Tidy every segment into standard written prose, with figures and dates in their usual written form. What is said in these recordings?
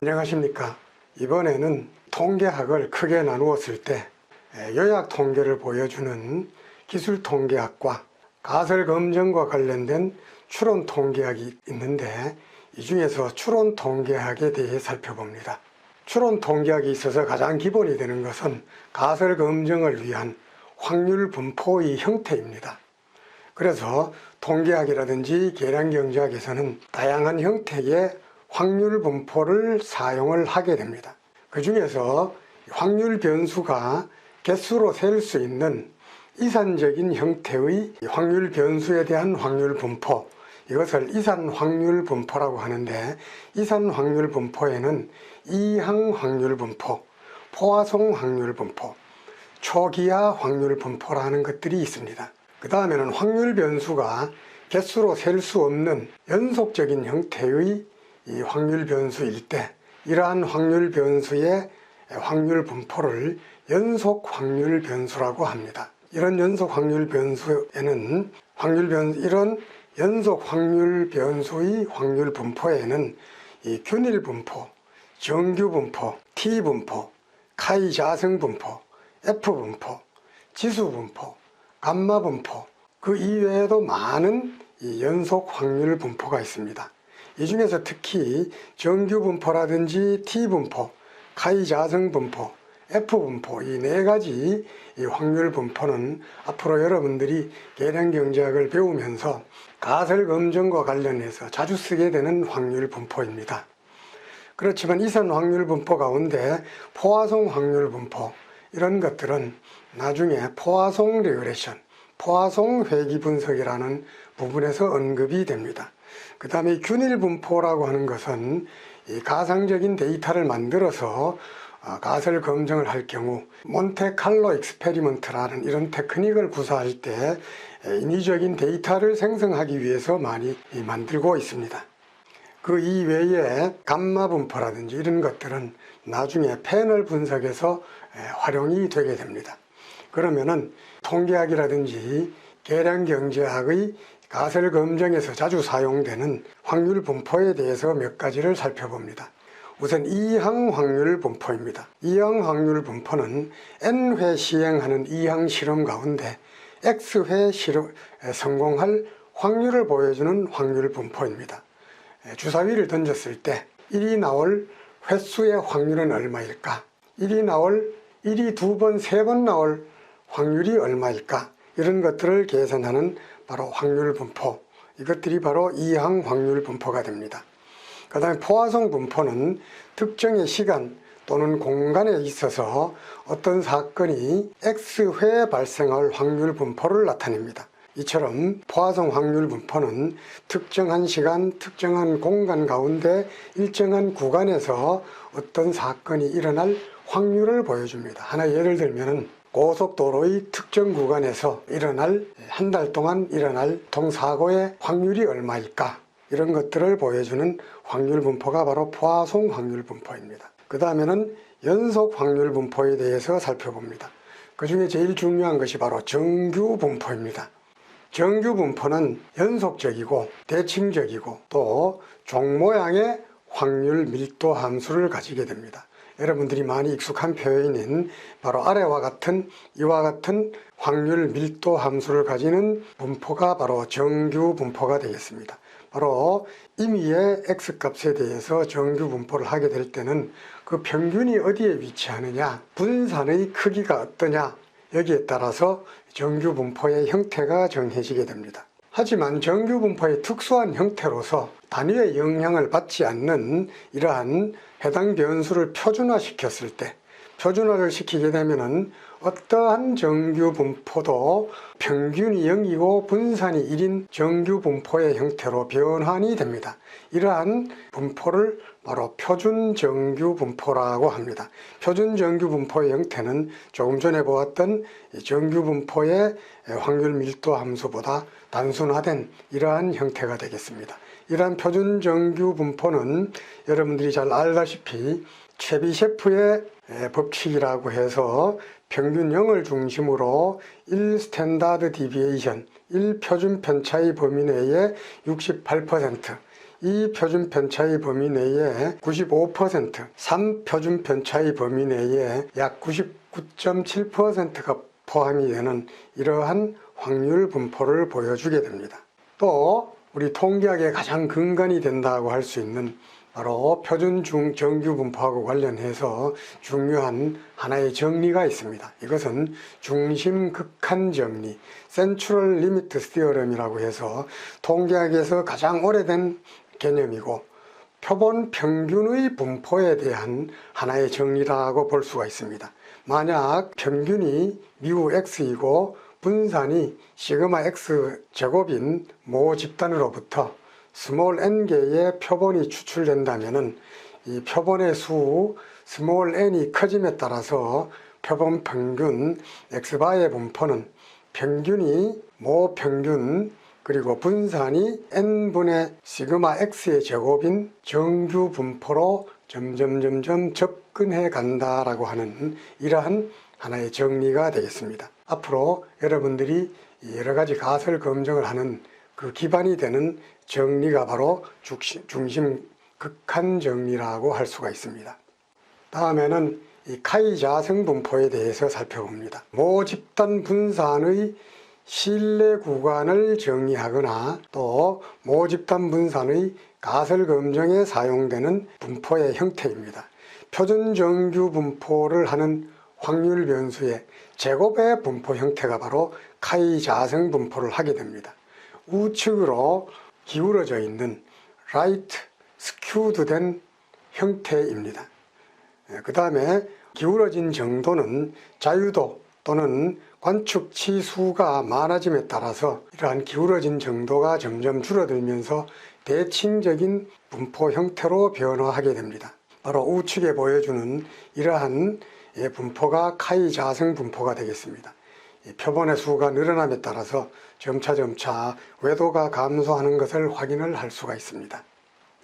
안녕하십니까. 이번에는 통계학을 크게 나누었을 때 요약 통계를 보여주는 기술통계학과 가설검정과 관련된 추론통계학이 있는데, 이 중에서 추론통계학에 대해 살펴봅니다. 추론통계학이 있어서 가장 기본이 되는 것은 가설검정을 위한 확률분포의 형태입니다. 그래서 통계학이라든지 계량경제학에서는 다양한 형태의 확률분포를 사용을 하게 됩니다. 그 중에서 확률 변수가 개수로 셀 수 있는 이산적인 형태의 확률 변수에 대한 확률분포, 이것을 이산확률분포라고 하는데, 이산확률분포에는 이항확률분포, 포화송확률분포, 초기하확률분포라는 것들이 있습니다. 그 다음에는 확률 변수가 개수로 셀 수 없는 연속적인 형태의 이 확률 변수일 때, 이러한 확률 변수의 확률 분포를 연속 확률 변수라고 합니다. 이런 연속 확률 변수에는 이런 연속 확률 변수의 확률 분포에는 이 균일 분포, 정규 분포, T 분포, 카이 자성 분포, F 분포, 지수 분포, 감마 분포, 그 이외에도 많은 이 연속 확률 분포가 있습니다. 이 중에서 특히 정규 분포라든지 T 분포, 카이 자성 분포, F 분포, 이 네 가지 이 확률 분포는 앞으로 여러분들이 계량경제학을 배우면서 가설검정과 관련해서 자주 쓰게 되는 확률 분포입니다. 그렇지만 이산 확률 분포 가운데 포화송 확률 분포, 이런 것들은 나중에 포화송 레그레션, 포화송 회귀 분석이라는 부분에서 언급이 됩니다. 그 다음에 균일 분포라고 하는 것은 이 가상적인 데이터를 만들어서 가설 검증을 할 경우 몬테칼로 익스페리먼트라는 이런 테크닉을 구사할 때 인위적인 데이터를 생성하기 위해서 많이 만들고 있습니다. 그 이외에 감마 분포라든지 이런 것들은 나중에 패널 분석에서 활용이 되게 됩니다. 그러면은 통계학이라든지 계량경제학의 가설 검정에서 자주 사용되는 확률 분포에 대해서 몇 가지를 살펴봅니다. 우선 이항 확률 분포입니다. 이항 확률 분포는 N회 시행하는 이항 실험 가운데 X회 성공할 확률을 보여주는 확률 분포입니다. 주사위를 던졌을 때 1이 나올 횟수의 확률은 얼마일까? 1이 두 번, 세 번 나올 확률이 얼마일까? 이런 것들을 계산하는 바로 확률 분포, 이것들이 바로 이항 확률 분포가 됩니다. 그 다음에 포화송 분포는 특정의 시간 또는 공간에 있어서 어떤 사건이 X회 발생할 확률 분포를 나타냅니다. 이처럼 포화송 확률 분포는 특정한 시간, 특정한 공간 가운데 일정한 구간에서 어떤 사건이 일어날 확률을 보여줍니다. 하나 예를 들면 고속도로의 특정 구간에서 한 달 동안 일어날 교통사고의 확률이 얼마일까? 이런 것들을 보여주는 확률 분포가 바로 포화송 확률 분포입니다. 그 다음에는 연속 확률 분포에 대해서 살펴봅니다. 그 중에 제일 중요한 것이 바로 정규 분포입니다. 정규 분포는 연속적이고 대칭적이고 또 종 모양의 확률 밀도 함수를 가지게 됩니다. 여러분들이 많이 익숙한 표현인 바로 이와 같은 확률 밀도 함수를 가지는 분포가 바로 정규 분포가 되겠습니다. 바로 임의의 X값에 대해서 정규 분포를 하게 될 때는 그 평균이 어디에 위치하느냐, 분산의 크기가 어떠냐, 여기에 따라서 정규 분포의 형태가 정해지게 됩니다. 하지만 정규 분포의 특수한 형태로서 단위의 영향을 받지 않는 이러한 해당 변수를 표준화시켰을 때, 표준화를 시키게 되면은 어떠한 정규 분포도 평균이 0이고 분산이 1인 정규 분포의 형태로 변환이 됩니다. 이러한 분포를 바로 표준 정규 분포라고 합니다. 표준 정규 분포의 형태는 조금 전에 보았던 정규 분포의 확률 밀도 함수보다 단순화된 이러한 형태가 되겠습니다. 이러한 표준 정규 분포는 여러분들이 잘 알다시피 체비셰프의 법칙이라고 해서 평균 0을 중심으로 1 스탠다드 디비에이션, 1 표준 편차의 범위 내에 68%, 2 표준 편차의 범위 내에 95%, 3 표준 편차의 범위 내에 약 99.7%가 포함이 되는 이러한 확률 분포를 보여주게 됩니다. 또 우리 통계학의 가장 근간이 된다고 할 수 있는 바로 표준 정규 분포하고 관련해서 중요한 하나의 정리가 있습니다. 이것은 중심 극한 정리, 센트럴 리미트 스티어럼이라고 해서 통계학에서 가장 오래된 개념이고 표본 평균의 분포에 대한 하나의 정리라고 볼 수가 있습니다. 만약 평균이 미우 x이고 분산이 시그마 x 제곱인 모 집단으로부터 스몰 n개의 표본이 추출된다면 이 표본의 수 스몰 n이 커짐에 따라서 표본 평균 x바의 분포는 평균이 모 평균 그리고 분산이 n분의 시그마 x의 제곱인 정규 분포로 점점 접근해 간다라고 하는 이러한 하나의 정리가 되겠습니다. 앞으로 여러분들이 여러 가지 가설 검증을 하는 그 기반이 되는 정리가 바로 중심 극한 정리라고 할 수가 있습니다. 다음에는 이 카이 자성 분포에 대해서 살펴봅니다. 모 집단 분산의 신뢰 구간을 정의하거나 또 모 집단 분산의 가설 검증에 사용되는 분포의 형태입니다. 표준 정규 분포를 하는 확률 변수의 제곱의 분포 형태가 바로 카이 자성 분포를 하게 됩니다. 우측으로 기울어져 있는 라이트 스큐드 된 형태입니다. 그 다음에 기울어진 정도는 자유도 또는 관측치 수가 많아짐에 따라서 이러한 기울어진 정도가 점점 줄어들면서 대칭적인 분포 형태로 변화하게 됩니다. 바로 우측에 보여주는 이러한 분포가 카이 자성 분포가 되겠습니다. 표본의 수가 늘어남에 따라서 점차 외도가 감소하는 것을 확인을 할 수가 있습니다.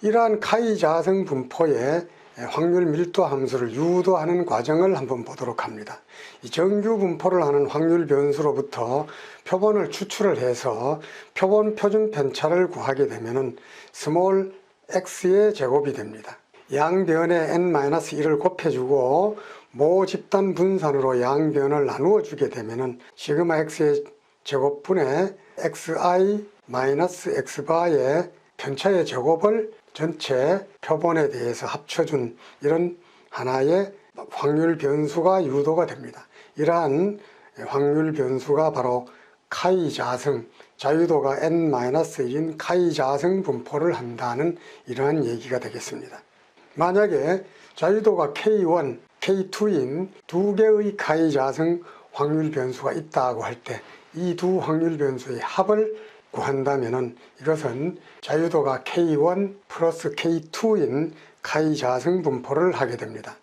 이러한 카이 자성 분포의 확률 밀도 함수를 유도하는 과정을 한번 보도록 합니다. 이 정규 분포를 하는 확률 변수로부터 표본을 추출을 해서 표본 표준 편차를 구하게 되면 스몰 x의 제곱이 됩니다. 양변에 n-1을 곱해주고 모 집단 분산으로 양변을 나누어 주게 되면 시그마 x의 제곱분의 xi-x바의 편차의 제곱을 전체 표본에 대해서 합쳐준 이런 하나의 확률 변수가 유도가 됩니다. 이러한 확률 변수가 바로 카이 자성, 자유도가 n-1인 카이 자성 분포를 한다는 이러한 얘기가 되겠습니다. 만약에 자유도가 K1, K2인 두 개의 카이 자성 확률 변수가 있다고 할 때 이 두 확률 변수의 합을 구한다면 이것은 자유도가 K1 플러스 K2인 카이 자성 분포를 하게 됩니다.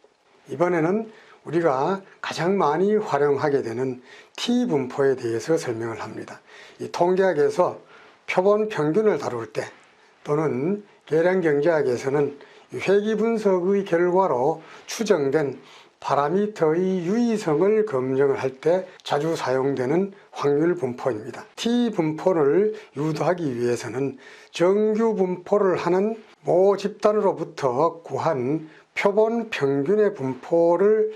이번에는 우리가 가장 많이 활용하게 되는 T 분포에 대해서 설명을 합니다. 이 통계학에서 표본 평균을 다룰 때 또는 계량경제학에서는 회귀 분석의 결과로 추정된 파라미터의 유의성을 검증을 할 때 자주 사용되는 확률 분포입니다. T 분포를 유도하기 위해서는 정규 분포를 하는 모 집단으로부터 구한 표본 평균의 분포를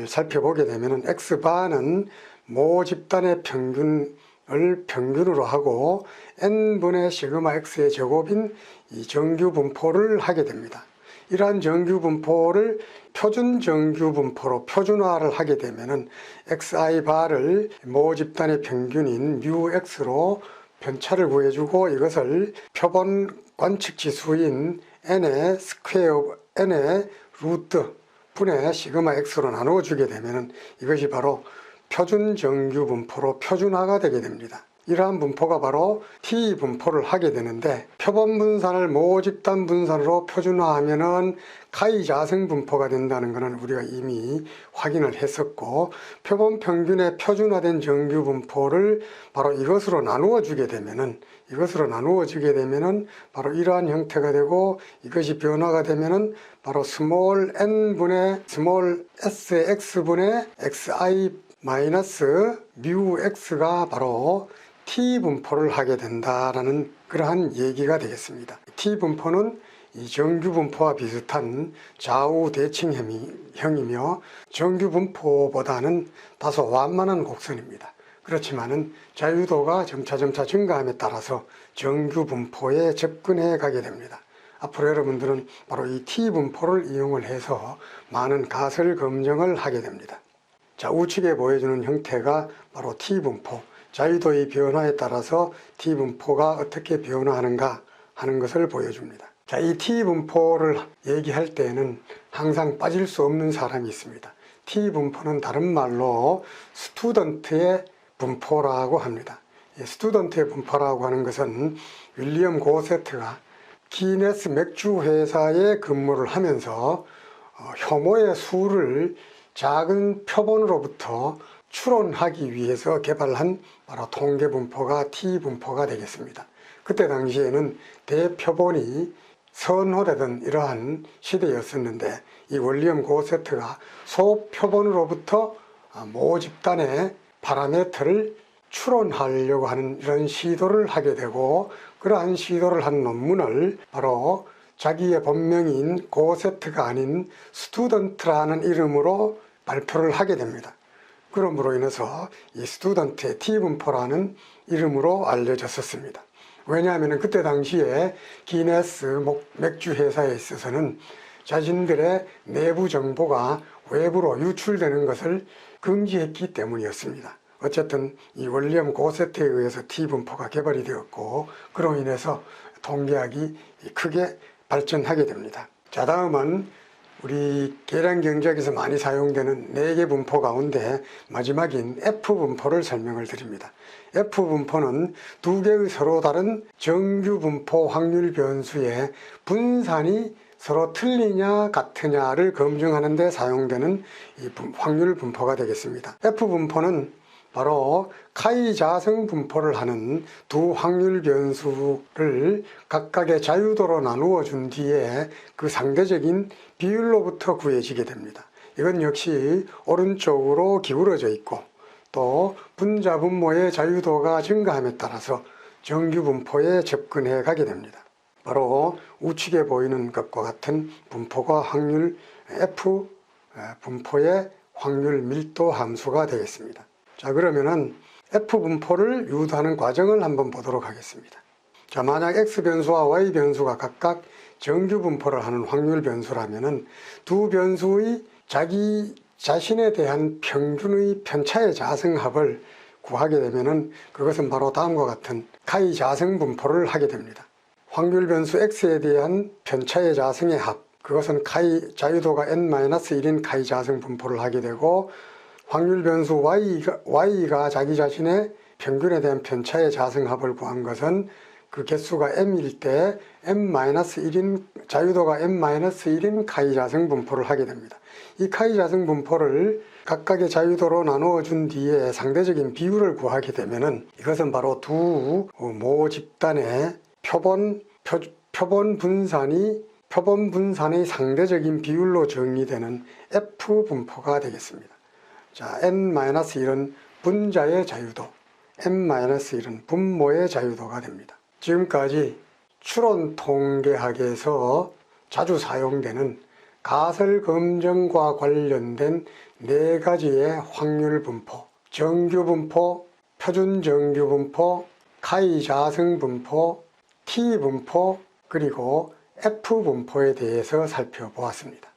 살펴보게 되면 X바는 모 집단의 평균을 평균으로 하고 n분의 시그마 x의 제곱인 이 정규 분포를 하게 됩니다. 이러한 정규 분포를 표준 정규 분포로 표준화를 하게 되면 xi-바를 모 집단의 평균인 μx로 편차를 구해주고 이것을 표본 관측 지수인 n의 스퀘어 n의 루트 분의 시그마 x로 나누어 주게 되면 이것이 바로 표준 정규 분포로 표준화가 되게 됩니다. 이러한 분포가 바로 T 분포를 하게 되는데 표본 분산을 모 집단 분산으로 표준화하면은 카이 자성 분포가 된다는 것은 우리가 이미 확인을 했었고 표본 평균의 표준화된 정규 분포를 바로 이것으로 나누어 주게 되면은 바로 이러한 형태가 되고 이것이 변화가 되면은 바로 스몰 n분의 스몰 s의 x분의 xi 마이너스 뮤 x가 바로 T 분포를 하게 된다라는 그러한 얘기가 되겠습니다. T분포는 이 정규분포와 비슷한 좌우 대칭형이며 정규분포보다는 다소 완만한 곡선입니다. 그렇지만은 자유도가 점차 증가함에 따라서 정규분포에 접근해 가게 됩니다. 앞으로 여러분들은 바로 이 T분포를 이용을 해서 많은 가설 검증을 하게 됩니다. 자, 우측에 보여주는 형태가 바로 T분포, 자유도의 변화에 따라서 T분포가 어떻게 변화하는가 하는 것을 보여줍니다. 자, 이 T분포를 얘기할 때에는 항상 빠질 수 없는 사람이 있습니다. T분포는 다른 말로 스튜던트의 분포라고 합니다. 스튜던트의 분포라고 하는 것은 윌리엄 고세트가 기네스 맥주 회사에 근무를 하면서 효모의 수를 작은 표본으로부터 추론하기 위해서 개발한 바로 통계분포가 T분포가 되겠습니다. 그때 당시에는 대표본이 선호되던 이러한 시대였었는데 이 윌리엄 고세트가 소표본으로부터 모집단의 파라미터를 추론하려고 하는 이런 시도를 하게 되고, 그러한 시도를 한 논문을 바로 자기의 본명인 고세트가 아닌 스튜던트라는 이름으로 발표를 하게 됩니다. 그러므로 인해서 이 스튜던트의 T분포라는 이름으로 알려졌었습니다. 왜냐하면 그때 당시에 기네스 맥주 회사에 있어서는 자신들의 내부 정보가 외부로 유출되는 것을 금지했기 때문이었습니다. 어쨌든 이 윌리엄 고세트에 의해서 T분포가 개발이 되었고, 그로 인해서 통계학이 크게 발전하게 됩니다. 자, 다음은 우리 계량경제학에서 많이 사용되는 4개 분포 가운데 마지막인 F분포를 설명을 드립니다. F분포는 2개의 서로 다른 정규분포 확률 변수의 분산이 서로 틀리냐 같으냐를 검증하는 데 사용되는 이 확률 분포가 되겠습니다. F분포는 바로 카이 자성 분포를 하는 두 확률 변수를 각각의 자유도로 나누어 준 뒤에 그 상대적인 비율로부터 구해지게 됩니다. 이건 역시 오른쪽으로 기울어져 있고, 또 분자 분모의 자유도가 증가함에 따라서 정규 분포에 접근해 가게 됩니다. 바로 우측에 보이는 것과 같은 분포가 확률 F 분포의 확률 밀도 함수가 되겠습니다. 자, 그러면은 F분포를 유도하는 과정을 한번 보도록 하겠습니다. 자, 만약 X변수와 Y변수가 각각 정규분포를 하는 확률 변수라면은 두 변수의 자기 자신에 대한 평균의 편차의 자성합을 구하게 되면은 그것은 바로 다음과 같은 카이 자성분포를 하게 됩니다. 확률 변수 X에 대한 편차의 자성의 합, 그것은 카이 자유도가 n-1인 카이 자성분포를 하게 되고, 확률 변수 Y가 자기 자신의 평균에 대한 편차의 자성합을 구한 것은 그 개수가 m일 때 m-1인 자유도가 m-1인 카이 자성분포를 하게 됩니다. 이 카이 자성분포를 각각의 자유도로 나누어 준 뒤에 상대적인 비율을 구하게 되면은 이것은 바로 두 모집단의 표본 분산의 상대적인 비율로 정의되는 F분포가 되겠습니다. 자, n-1은 분자의 자유도, n-1은 분모의 자유도가 됩니다. 지금까지 추론 통계학에서 자주 사용되는 가설 검증과 관련된 4가지의 확률 분포, 정규 분포, 표준 정규 분포, 카이 자성 분포, T 분포, 그리고 F 분포에 대해서 살펴보았습니다.